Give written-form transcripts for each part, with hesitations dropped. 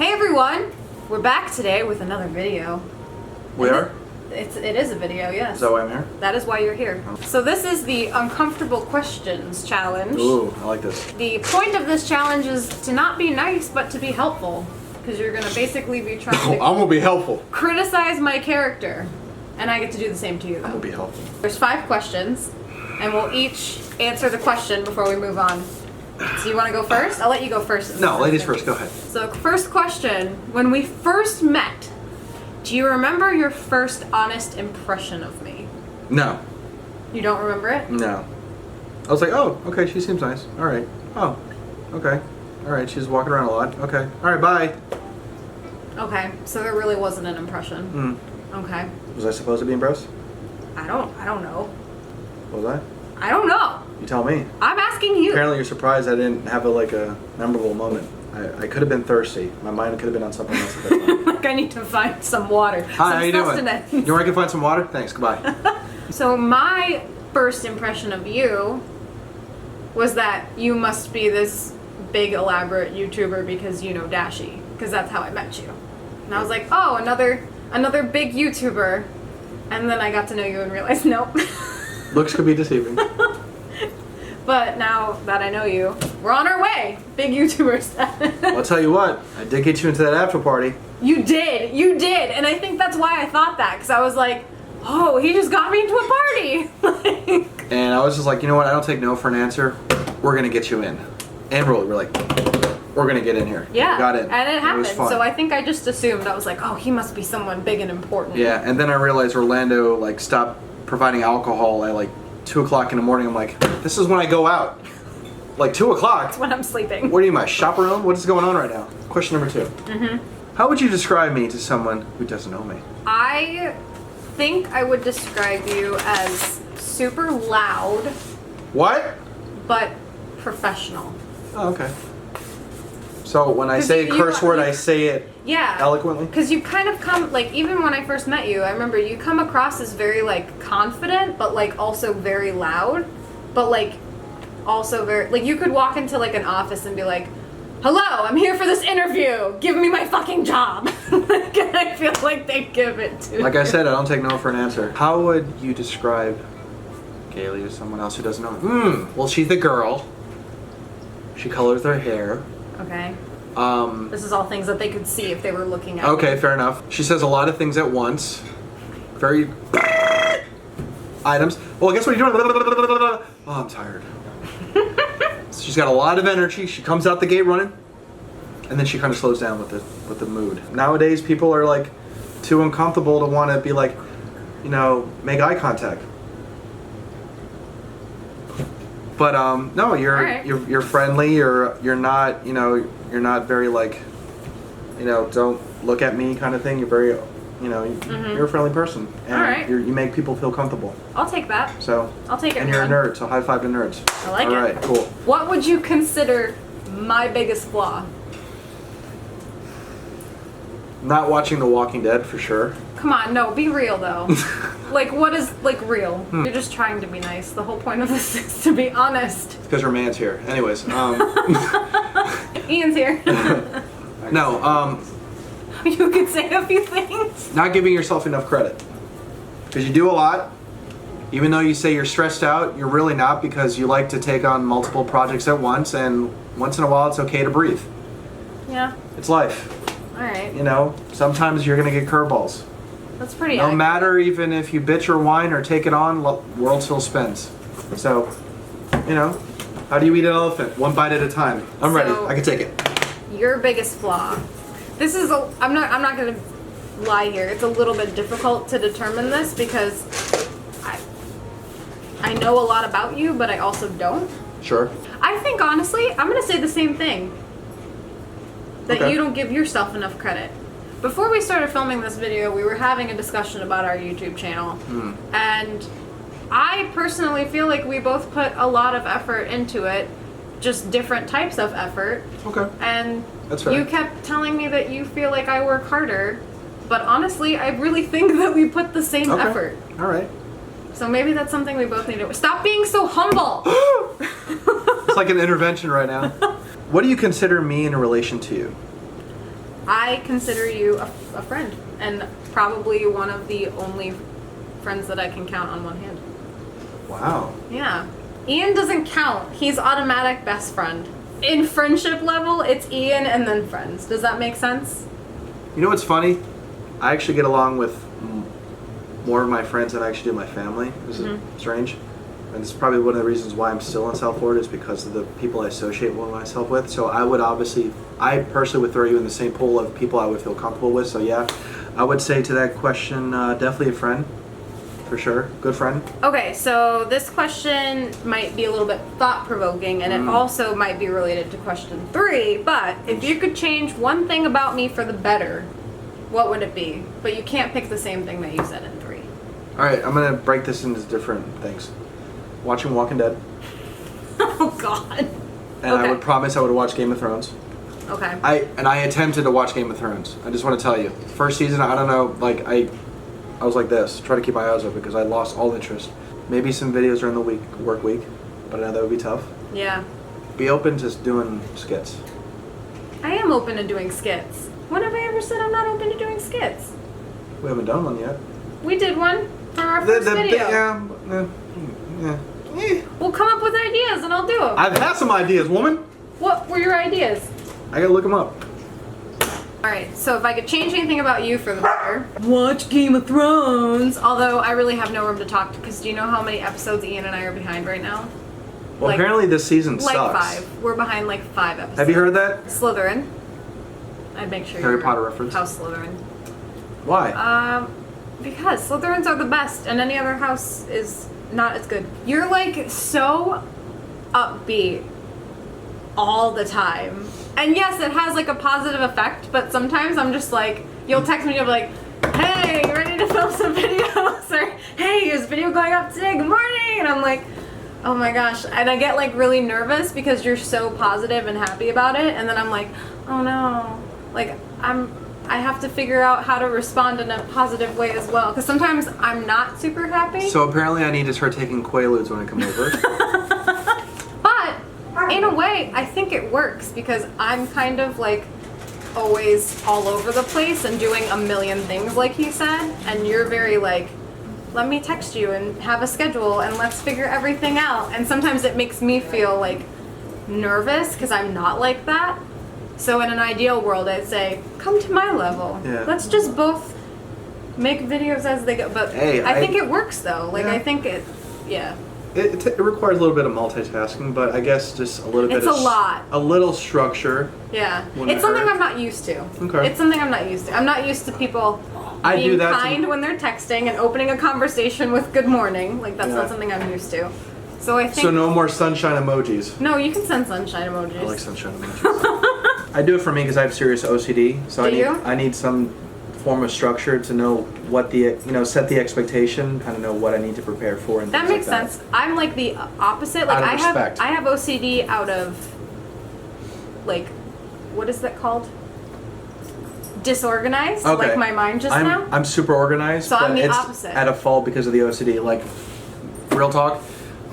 Hey everyone! We're back today with another video. We are? It is a video, yes. Is that why I'm here? That is why you're here. So this is the uncomfortable questions challenge. Ooh, I like this. The point of this challenge is to not be nice, but to be helpful. Because you're going to basically be trying to I'm going to be helpful. criticize my character. And I get to do the same to you, though. I'm going to be helpful. There's 5 questions, and we'll each answer the question before we move on. So you want to go first? I'll let you go first. No, ladies first. Go ahead. So first question, when we first met, do you remember your first honest impression of me? No. You don't remember it? No. I was like, oh, okay, she seems nice. All right. Oh, okay. All right, she's walking around a lot. Okay. All right, bye. Okay, so there really wasn't an impression. Okay. Was I supposed to be impressed? I don't know. Was I? I don't know. You tell me. I'm asking you. Apparently you're surprised I didn't have a memorable moment. I could have been thirsty. My mind could have been on something else at that time. Like I need to find some water. Hi, how you doing? You want I can find some water? Thanks, goodbye. So my first impression of you was that you must be this big elaborate YouTuber because you know Dashi. Because that's how I met you. And I was like, oh, another big YouTuber. And then I got to know you and realized, nope. Looks could be deceiving. But now that I know you, we're on our way. Big YouTubers. Well, I'll tell you what, I did get you into that after party. You did. And I think that's why I thought that. Because I was like, oh, he just got me into a party. And I was just like, you know what, I don't take no for an answer. We're going to get you in. And we're like, we're going to get in here. Yeah. We got in. And it happened. Was fun. So I think I just assumed. I was like, oh, he must be someone big and important. Yeah, and then I realized Orlando stopped providing alcohol at 2 o'clock in the morning. I'm like, this is when I go out. 2 o'clock? That's when I'm sleeping. What are you, my chaperone? What is going on right now? Question number 2. How would you describe me to someone who doesn't know me? I think I would describe you as super loud. What? But professional. Oh, okay. So when I say a curse word, I say it eloquently? Because you kind of come, even when I first met you, I remember you come across as very, confident, but, also very loud. But, also very, you could walk into, an office and be like, hello, I'm here for this interview. Give me my fucking job. And I feel like they'd give it to you. Like I said, I don't take no for an answer. How would you describe Kaylee to someone else who doesn't know me? Well, she's the girl. She colors her hair. Okay. This is all things that they could see if they were looking at Okay, fair enough. She says a lot of things at once. Very items. Well, guess what you're doing? Oh, I'm tired. She's got a lot of energy. She comes out the gate running, and then she kind of slows down with the mood. Nowadays, people are too uncomfortable to want to be make eye contact. But no, you're friendly. You're not you're not very don't look at me kind of thing. You're very you're a friendly person, and you make people feel comfortable. I'll take that. So I'll take it. And you're a nerd, so high five to nerds. I like it. All right, cool. What would you consider my biggest flaw? Not watching The Walking Dead for sure. Come on, no, be real though. What is real? You're just trying to be nice. The whole point of this is to be honest. It's because her man's here. Anyways, Ian's here. No, you could say a few things. not giving yourself enough credit. Because you do a lot. Even though you say you're stressed out, you're really not, because you like to take on multiple projects at once, and once in a while it's okay to breathe. Yeah. It's life. Alright. Sometimes you're going to get curveballs. That's pretty No accurate. matter even if you bitch or whine or take it on, world still spins. So, how do you eat an elephant? One bite at a time. I'm ready. I can take it. Your biggest flaw. This is I'm not going to lie here. It's a little bit difficult to determine this because I know a lot about you, but I also don't. Sure. I think honestly, I'm going to say the same thing. That Okay. you don't give yourself enough credit. Before we started filming this video, we were having a discussion about our YouTube channel. And I personally feel like we both put a lot of effort into it, just different types of effort. Okay. And That's fair. you kept telling me that you feel like I work harder, but honestly, I really think that we put the same effort. All right. So maybe that's something we both need to... Stop being so humble! It's like an intervention right now. What do you consider me in relation to you? I consider you a friend, and probably one of the only friends that I can count on one hand. Wow. Yeah. Ian doesn't count. He's automatic best friend. In friendship level, it's Ian and then friends. Does that make sense? You know what's funny? I actually get along with more of my friends than I actually do my family. This is strange. And it's probably one of the reasons why I'm still in South Florida is because of the people I associate myself with. So I personally would throw you in the same pool of people I would feel comfortable with. So yeah, I would say to that question, definitely a friend. For sure. Good friend. Okay, so this question might be a little bit thought-provoking, and it also might be related to question 3, but if you could change one thing about me for the better, what would it be? But you can't pick the same thing that you said in 3. Alright, I'm going to break this into different things. Watching Walking Dead. Oh, God. And I would promise I would watch Game of Thrones. Okay. I attempted to watch Game of Thrones. I just want to tell you. First season, I don't know, like, I was like this, try to keep my eyes open because I lost all interest. Maybe some videos during the work week, but I know that would be tough. Yeah. Be open to doing skits. I am open to doing skits. When have I ever said I'm not open to doing skits? We haven't done one yet. We did one for our first video. We'll come up with ideas and I'll do them. I've had some ideas, woman. What were your ideas? I gotta look them up. Alright, so if I could change anything about you for the better, watch Game of Thrones. Although I really have no room to talk because do you know how many episodes Ian and I are behind right now? Well, apparently this season like sucks. 5. We're behind like 5 episodes. Have you heard that? Slytherin. I'd make sure Harry you're Potter reference. House Slytherin. Why? Because Slytherins are the best and any other house is not as good. You're like so upbeat all the time. And yes, it has like a positive effect, but sometimes I'm just like, you'll text me, you'll be like, hey, ready to film some videos? Or, hey, is video going up today? Good morning! And I'm like, oh my gosh. And I get like really nervous because you're so positive and happy about it. And then I'm like, oh no. Like, I have to figure out how to respond in a positive way as well. Because sometimes I'm not super happy. So apparently I need to start taking Quaaludes when I come over. In a way, I think it works because I'm kind of like always all over the place and doing a million things like he said, and you're very like, let me text you and have a schedule and let's figure everything out. And sometimes it makes me feel like nervous because I'm not like that. So in an ideal world, I'd say, come to my level. Yeah. Let's just both make videos as they go. But hey, I think it works though. Like yeah. I think it, yeah. It requires a little bit of multitasking, but I guess just a little bit. It's a lot. A little structure. Yeah, it's something I'm not used to. Okay. It's something I'm not used to. I'm not used to people being kind when they're texting and opening a conversation with good morning. Like that's not something I'm used to. So I think. So no more sunshine emojis. No, you can send sunshine emojis. I like sunshine emojis. I do it for me because I have serious OCD. So I need some form of structure to know what the set the expectation, kind of know what I need to prepare for. And that makes sense. I'm like the opposite. Like I have OCD out of like, what is that called? Disorganized. Okay. Like my mind just now. I'm super organized. So but I'm the it's opposite. at a fault because of the OCD. Like, real talk.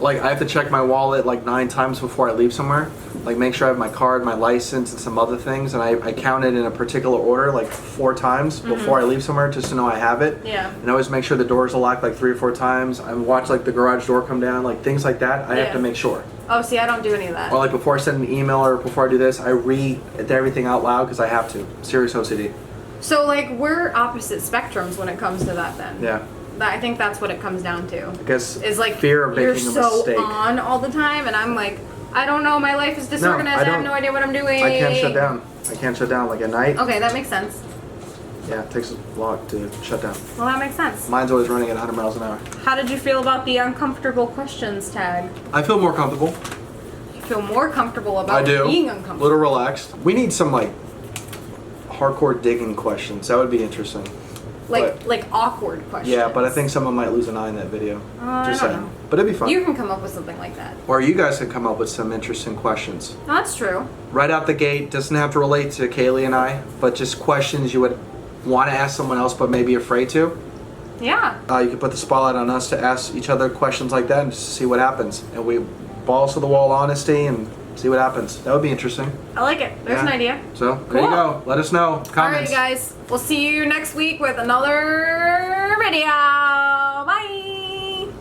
Like I have to check my wallet like 9 times before I leave somewhere. Like make sure I have my card, my license, and some other things, and I count it in a particular order like 4 times before I leave somewhere just to know I have it. Yeah. And I always make sure the doors are locked like 3 or 4 times. I watch like the garage door come down, like things like that. I have to make sure. Oh, see, I don't do any of that. Or like before I send an email or before I do this, I read everything out loud because I have to. Serious OCD. So like we're opposite spectrums when it comes to that then. Yeah. I think that's what it comes down to. I guess is like fear of making a mistake. You're so on all the time, and I'm like, I don't know, my life is disorganized. I have no idea what I'm doing. I can't shut down. I can't shut down like at night. Okay, that makes sense. Yeah, it takes a lot to shut down. Well, that makes sense. Mine's always running at 100 miles an hour. How did you feel about the uncomfortable questions tag? I feel more comfortable. You feel more comfortable about being uncomfortable. A little relaxed. We need some like hardcore digging questions. That would be interesting. Like awkward questions. Yeah, but I think someone might lose an eye in that video. I don't know. But it'd be fun. You can come up with something like that. Or you guys can come up with some interesting questions. No, that's true. Right out the gate, doesn't have to relate to Kaylee and I, but just questions you would want to ask someone else but maybe afraid to. Yeah. You could put the spotlight on us to ask each other questions like that and just see what happens. And we balls to the wall honesty and See what happens. That would be interesting. I like it. There's an idea. So there you Cool. go. Let us know. Comments. Alright, guys. We'll see you next week with another video.